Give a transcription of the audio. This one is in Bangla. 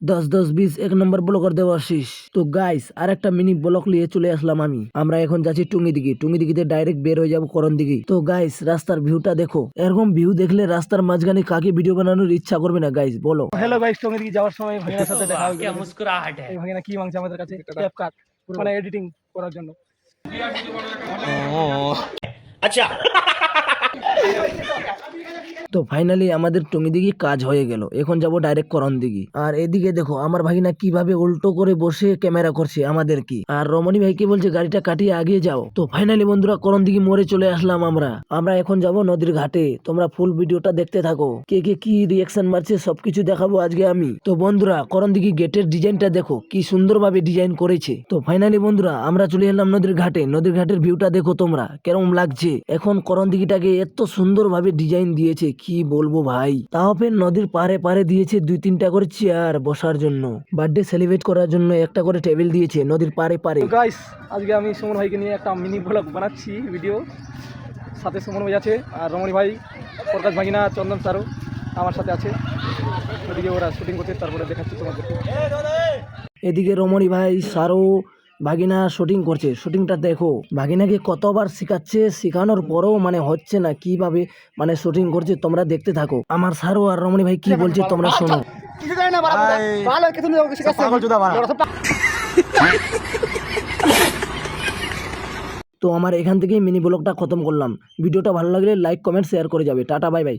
10 10 20 এক নম্বর ব্লগার দেওয়াশিস। তো গাইস আর একটা মিনি ব্লক নিয়ে চলে আসলাম আমি। আমরা এখন যাচ্ছি টুঙ্গিদিঘিতে ডাইরেক্ট বের হয়ে যাবো করণদিঘি। তো গাইস রাস্তার ভিউটা দেখো, এরকম ভিউ দেখলে রাস্তার মাঝখানে কাকে ভিডিও বানানোর ইচ্ছা করবে না গাইস বলো। হ্যালো গাইস, টঙ্গিদিঘি যাওয়ার সময় ভাইয়ের সাথে দেখা হলো। क्या मुस्कुराहट है। এই ভাইয়া কি মাংস আমাদের কাছে ক্যাপকাট মানে এডিটিং করার জন্য। अच्छा তো ফাইনালি আমাদের টঙ্গিদিঘি কাজ হয়ে গেল, এখন যাব ডাইরেক্ট করণদিঘি। আর এদিকে দেখো আমার ভাগিনা কিভাবে উল্টো করে বসে ক্যামেরা করছে আমাদের কি, আর রমণী ভাইকে বলছে গাড়িটা কাটিয়ে আগিয়ে যাও। তো ফাইনালি বন্ধুরা করণদিঘি মোড়ে চলে আসলাম আমরা এখন যাব নদীর ঘাটে। তোমরা ফুল ভিডিওটা দেখতে থাকো, কে কে কি রিয়াকশন মারছে সবকিছু দেখাবো আজকে আমি। তো বন্ধুরা করণদিঘি গেটের ডিজাইনটা দেখো কি সুন্দরভাবে ডিজাইন করেছে। তো ফাইনালি বন্ধুরা আমরা চলে এলাম নদীর ঘাটের ভিউটা দেখো তোমরা কেরম লাগছে। এখন করণদিঘিটাকে এত সুন্দরভাবে ডিজাইন দিয়েছে কি বলবো ভাই। তাও ফের নদীর পারে দিয়েছে 2-3টা করে চেয়ার বসার জন্য, বার্থডে সেলিব্রেট করার জন্য একটা করে টেবিল দিয়েছে নদীর পারে। তো গাইস আজকে আমি সুমন ভাইকে নিয়ে একটা মিনি ব্লগ বানাচ্ছি ভিডিও। সাথে সুমন ভাই আছে আর রমণী ভাই, প্রকাশ ভাগিনা, চন্দন স্যারও আমার সাথে আছে। ওদিকে ওরা শুটিং করতে, তারপরে দেখাচ্ছি তোমাদেরকে। এদিকে রমণী ভাই সারো ভাগিনা শুটিং করছে, শুটিংটা দেখো ভাগিনাকে কতবার শিখাচ্ছে, শেখানোর পরেও মানে হচ্ছে না, কিভাবে মানে শুটিং করছে তোমরা দেখতে থাকো। আমার সারো আর রমণী ভাই কি বলছে তোমরা শোনো। তো আমার এখান থেকেই মিনি ব্লগটা খতম করলাম। ভিডিওটা ভালো লাগলে লাইক কমেন্ট শেয়ার করে যাবে। Tata bye bye.